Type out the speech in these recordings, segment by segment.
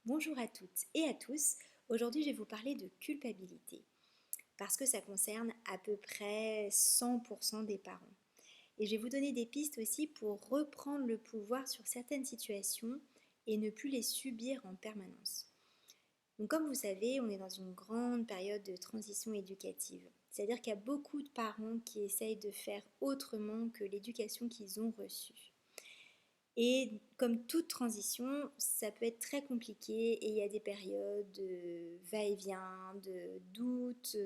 Bonjour à toutes et à tous. Aujourd'hui, je vais vous parler de culpabilité parce que ça concerne à peu près 100% des parents. Et je vais vous donner des pistes aussi pour reprendre le pouvoir sur certaines situations et ne plus les subir en permanence. Donc, comme vous savez, on est dans une grande période de transition éducative. C'est-à-dire qu'il y a beaucoup de parents qui essayent de faire autrement que l'éducation qu'ils ont reçue. Et comme toute transition, ça peut être très compliqué et il y a des périodes de va-et-vient, de doute.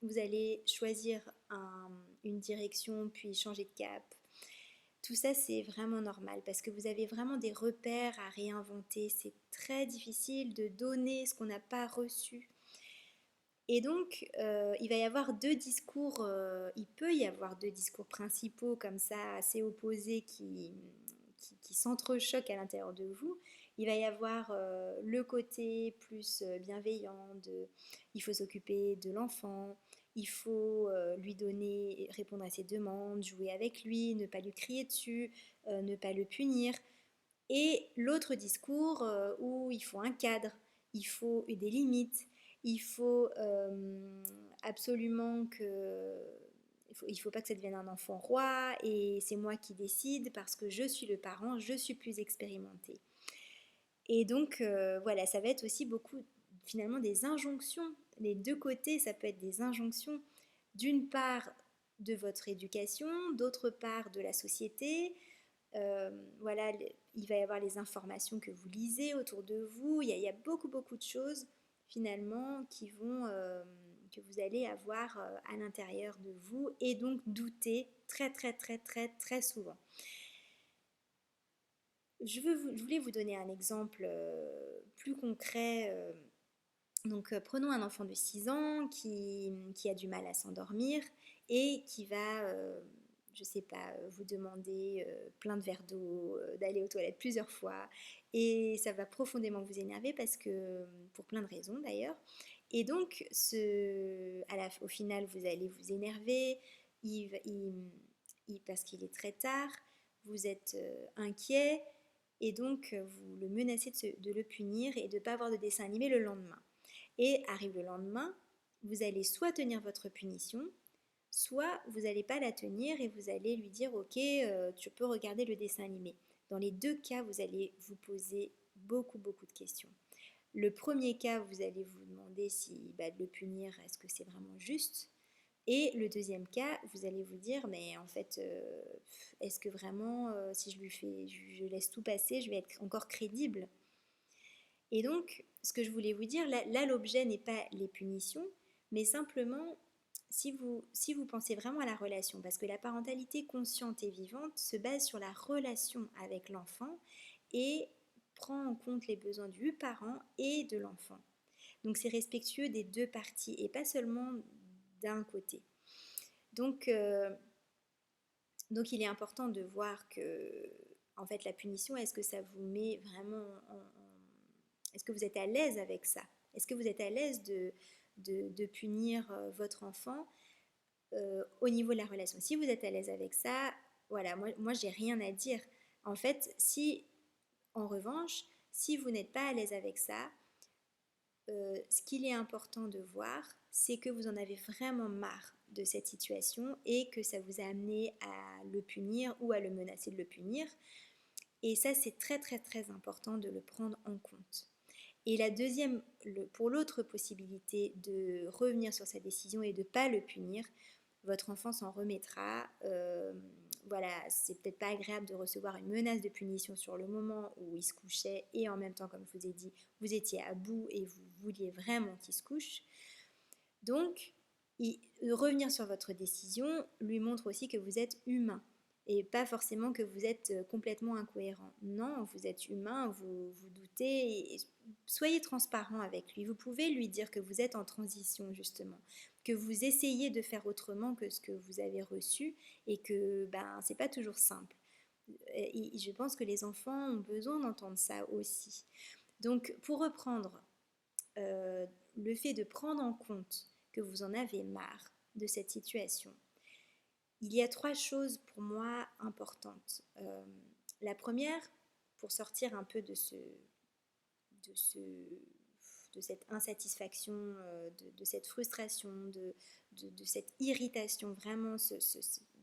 Vous allez choisir une direction puis changer de cap. Tout ça, c'est vraiment normal parce que vous avez vraiment des repères à réinventer. C'est très difficile de donner ce qu'on n'a pas reçu. Et donc, il va y avoir deux discours, il peut y avoir deux discours principaux comme ça, assez opposés, qui s'entrechoquent à l'intérieur de vous. Il va y avoir le côté plus bienveillant de il faut s'occuper de l'enfant, il faut lui donner, répondre à ses demandes, jouer avec lui, ne pas lui crier dessus, ne pas le punir. Et l'autre discours où il faut un cadre, il faut des limites, il faut absolument que... Il faut pas que ça devienne un enfant roi et c'est moi qui décide parce que je suis le parent, je suis plus expérimentée. Et donc voilà, ça va être aussi beaucoup finalement des injonctions. Les deux côtés, ça peut être des injonctions d'une part de votre éducation, d'autre part de la société, voilà, il va y avoir les informations que vous lisez autour de vous. Il y a beaucoup, beaucoup de choses finalement que vous allez avoir à l'intérieur de vous et donc douter très, très, très, très, très souvent. Je voulais vous donner un exemple plus concret. Prenons un enfant de 6 ans qui a du mal à s'endormir et qui va, je ne sais pas, vous demander plein de verres d'eau, d'aller aux toilettes plusieurs fois. Et ça va profondément vous énerver parce que, pour plein de raisons d'ailleurs. Et donc, au final, vous allez vous énerver parce qu'il est très tard, vous êtes inquiet et donc vous le menacez de le punir et de ne pas avoir de dessin animé le lendemain. Et arrive le lendemain, vous allez soit tenir votre punition, soit vous n'allez pas la tenir et vous allez lui dire ok, tu peux regarder le dessin animé. Dans les deux cas, vous allez vous poser beaucoup, beaucoup de questions. Le premier cas, vous allez vous demander si de le punir, est-ce que c'est vraiment juste? Et le deuxième cas, vous allez vous dire, mais en fait, est-ce que vraiment, si je laisse tout passer, je vais être encore crédible? Et donc, ce que je voulais vous dire, là l'objet n'est pas les punitions, mais simplement si vous pensez vraiment à la relation, parce que la parentalité consciente et vivante se base sur la relation avec l'enfant et prend en compte les besoins du parent et de l'enfant. Donc c'est respectueux des deux parties et pas seulement d'un côté. Donc, euh, donc il est important de voir que en fait la punition, est-ce que ça vous met vraiment est-ce que vous êtes à l'aise avec ça? Est-ce que vous êtes à l'aise de punir votre enfant au niveau de la relation? Si vous êtes à l'aise avec ça, voilà, moi j'ai rien à dire. En fait, si en revanche, si vous n'êtes pas à l'aise avec ça, ce qu'il est important de voir, c'est que vous en avez vraiment marre de cette situation et que ça vous a amené à le punir ou à le menacer de le punir. Et ça, c'est très très très important de le prendre en compte. Et la deuxième, pour l'autre possibilité de revenir sur sa décision et de ne pas le punir, votre enfant s'en remettra. Voilà, c'est peut-être pas agréable de recevoir une menace de punition sur le moment où il se couchait et en même temps, comme je vous ai dit, vous étiez à bout et vous vouliez vraiment qu'il se couche. Donc, revenir sur votre décision lui montre aussi que vous êtes humain et pas forcément que vous êtes complètement incohérent. Non, vous êtes humain, vous doutez, et soyez transparent avec lui. Vous pouvez lui dire que vous êtes en transition justement, que vous essayez de faire autrement que ce que vous avez reçu et que c'est pas toujours simple. Et je pense que les enfants ont besoin d'entendre ça aussi. Donc pour reprendre, le fait de prendre en compte que vous en avez marre de cette situation, il y a trois choses pour moi importantes. La première, pour sortir un peu de de cette insatisfaction, de cette frustration, de cette irritation. Vraiment,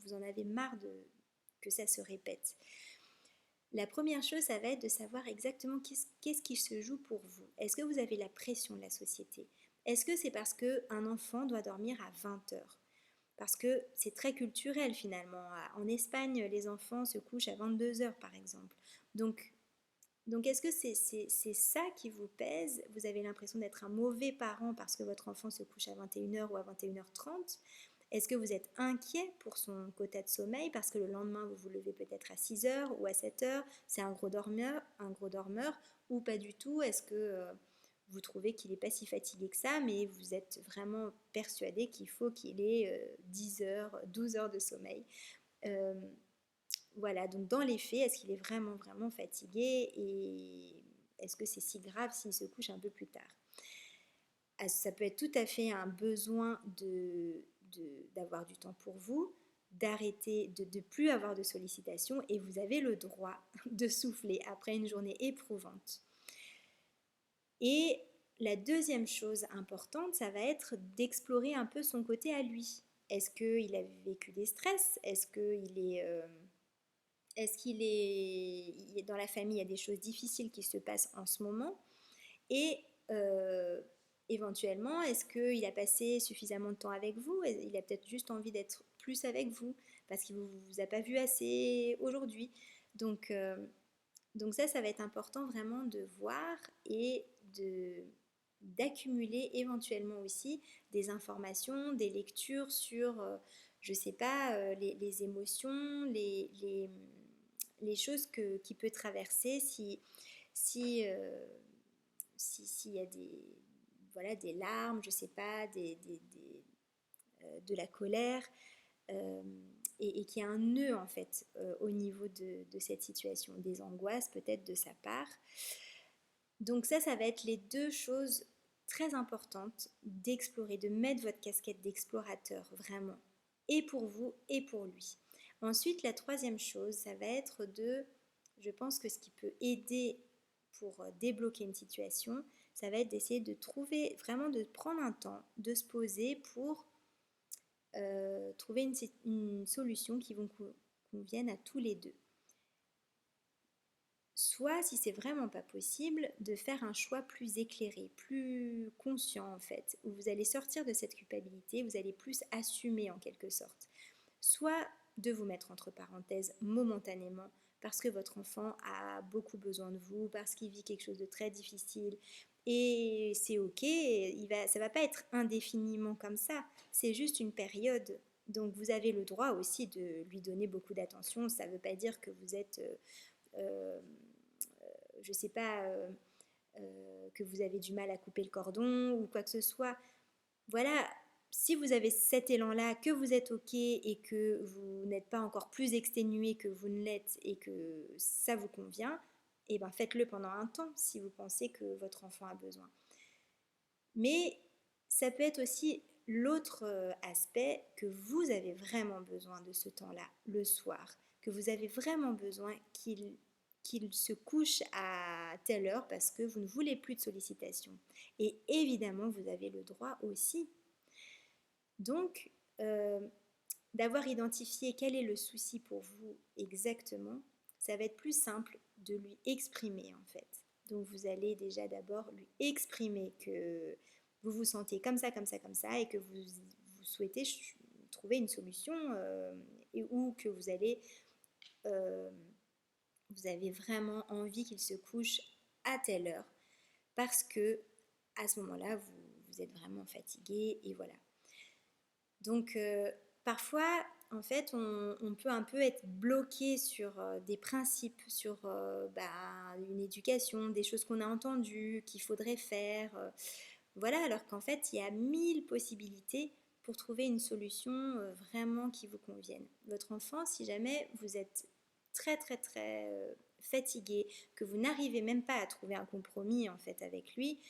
vous en avez marre que ça se répète. La première chose, ça va être de savoir exactement qu'est-ce qui se joue pour vous. Est-ce que vous avez la pression de la société? Est-ce que c'est parce qu'un enfant doit dormir à 20 heures? Parce que c'est très culturel finalement. En Espagne, les enfants se couchent à 22 heures par exemple. Donc, donc est-ce que c'est ça qui vous pèse? Vous avez l'impression d'être un mauvais parent parce que votre enfant se couche à 21 heures ou à 21h30? Est-ce que vous êtes inquiet pour son quota de sommeil parce que le lendemain vous vous levez peut-être à 6 heures ou à 7 heures? C'est un gros dormeur ou pas du tout? Est-ce que vous trouvez qu'il n'est pas si fatigué que ça, mais vous êtes vraiment persuadé qu'il faut qu'il ait 10 heures, 12 heures de sommeil? Euh, voilà, donc dans les faits, est-ce qu'il est vraiment, vraiment fatigué et est-ce que c'est si grave s'il se couche un peu plus tard? Ça peut être tout à fait un besoin d'avoir du temps pour vous, d'arrêter, de ne plus avoir de sollicitations et vous avez le droit de souffler après une journée éprouvante. Et la deuxième chose importante, ça va être d'explorer un peu son côté à lui. Est-ce qu'il a vécu des stress? Est-ce qu'il est dans la famille, il y a des choses difficiles qui se passent en ce moment? Et éventuellement, est-ce qu'il a passé suffisamment de temps avec vous? Il a peut-être juste envie d'être plus avec vous parce qu'il ne vous a pas vu assez aujourd'hui. Donc, euh, donc ça va être important vraiment de voir et d'accumuler éventuellement aussi des informations, des lectures sur, je sais pas, les émotions, les choses qui peut traverser si, euh, s'il y a voilà, des larmes, je sais pas, de la colère, euh, et qu'il y a un nœud en fait au niveau de cette situation, des angoisses peut-être de sa part. Donc ça va être les deux choses très importantes d'explorer, de mettre votre casquette d'explorateur vraiment, et pour vous et pour lui. Ensuite, la troisième chose, ça va être je pense que ce qui peut aider pour débloquer une situation, ça va être d'essayer de trouver, vraiment de prendre un temps, de se poser pour trouver une solution qui vous convienne à tous les deux. Soit, si c'est vraiment pas possible, de faire un choix plus éclairé, plus conscient en fait, où vous allez sortir de cette culpabilité, vous allez plus assumer en quelque sorte. Soit de vous mettre entre parenthèses momentanément parce que votre enfant a beaucoup besoin de vous, parce qu'il vit quelque chose de très difficile et c'est ok, ça va pas être indéfiniment comme ça, c'est juste une période. Donc vous avez le droit aussi de lui donner beaucoup d'attention, ça ne veut pas dire que vous êtes euh, je sais pas, que vous avez du mal à couper le cordon ou quoi que ce soit. Voilà, si vous avez cet élan-là, que vous êtes OK et que vous n'êtes pas encore plus exténué que vous ne l'êtes et que ça vous convient, et ben faites-le pendant un temps si vous pensez que votre enfant a besoin. Mais ça peut être aussi l'autre aspect, que vous avez vraiment besoin de ce temps-là, le soir, que vous avez vraiment besoin qu'il se couche à telle heure parce que vous ne voulez plus de sollicitations. Et évidemment, vous avez le droit aussi. Donc, d'avoir identifié quel est le souci pour vous exactement, ça va être plus simple de lui exprimer en fait. Donc vous allez déjà d'abord lui exprimer que vous vous sentez comme ça, comme ça, comme ça, et que vous souhaitez trouver une solution, ou que euh, vous avez vraiment envie qu'il se couche à telle heure parce que à ce moment-là, vous êtes vraiment fatigué et voilà. Donc parfois, en fait, on peut un peu être bloqué sur des principes, sur une éducation, des choses qu'on a entendues, qu'il faudrait faire. Voilà, alors qu'en fait, il y a 1000 possibilités pour trouver une solution vraiment qui vous convienne. Votre enfant, si jamais vous êtes très très très fatigué, que vous n'arrivez même pas à trouver un compromis en fait avec lui,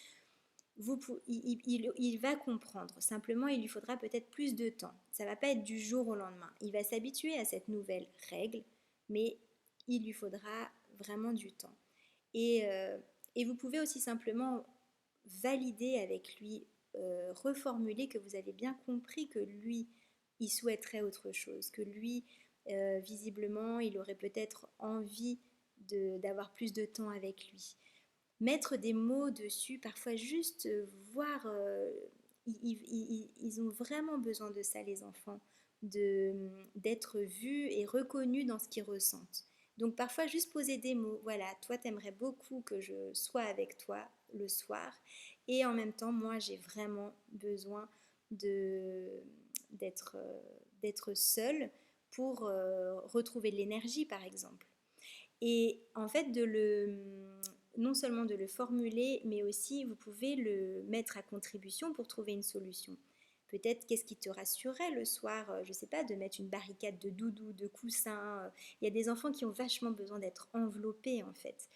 il va comprendre. Simplement, il lui faudra peut-être plus de temps. Ça ne va pas être du jour au lendemain. Il va s'habituer à cette nouvelle règle, mais il lui faudra vraiment du temps. Et Et vous pouvez aussi simplement valider avec lui, reformuler que vous avez bien compris que lui, il souhaiterait autre chose, que lui, visiblement, il aurait peut-être envie d'avoir plus de temps avec lui. Mettre des mots dessus, parfois juste voir, ils ont vraiment besoin de ça, les enfants, d'être vus et reconnus dans ce qu'ils ressentent. Donc parfois juste poser des mots, voilà, toi t'aimerais beaucoup que je sois avec toi le soir et en même temps moi j'ai vraiment besoin de d'être d'être seule pour retrouver de l'énergie par exemple. Et en fait, non seulement de le formuler, mais aussi vous pouvez le mettre à contribution pour trouver une solution. Peut-être qu'est-ce qui te rassurerait le soir, je ne sais pas, de mettre une barricade de doudou, de coussins. Il y a des enfants qui ont vachement besoin d'être enveloppés en fait.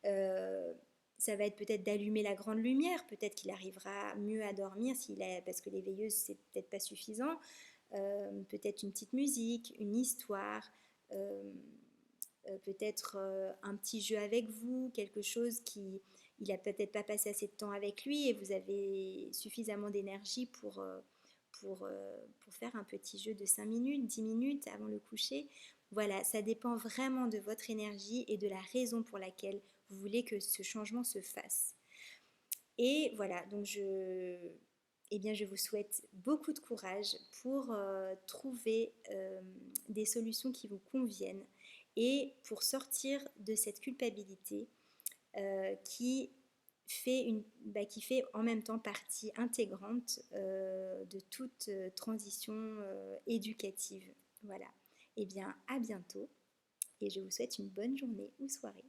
Euh, Ça va être peut-être d'allumer la grande lumière, peut-être qu'il arrivera mieux à dormir parce que les veilleuses c'est peut-être pas suffisant. Peut-être une petite musique, une histoire. Euh, Peut-être un petit jeu avec vous, quelque chose qui il a peut-être pas passé assez de temps avec lui et vous avez suffisamment d'énergie pour faire un petit jeu de 5 minutes, 10 minutes avant le coucher. Voilà, ça dépend vraiment de votre énergie et de la raison pour laquelle vous voulez que ce changement se fasse. Et voilà, donc eh bien, je vous souhaite beaucoup de courage pour trouver des solutions qui vous conviennent et pour sortir de cette culpabilité qui qui fait en même temps partie intégrante de toute transition éducative. Voilà. Eh bien, à bientôt et je vous souhaite une bonne journée ou soirée.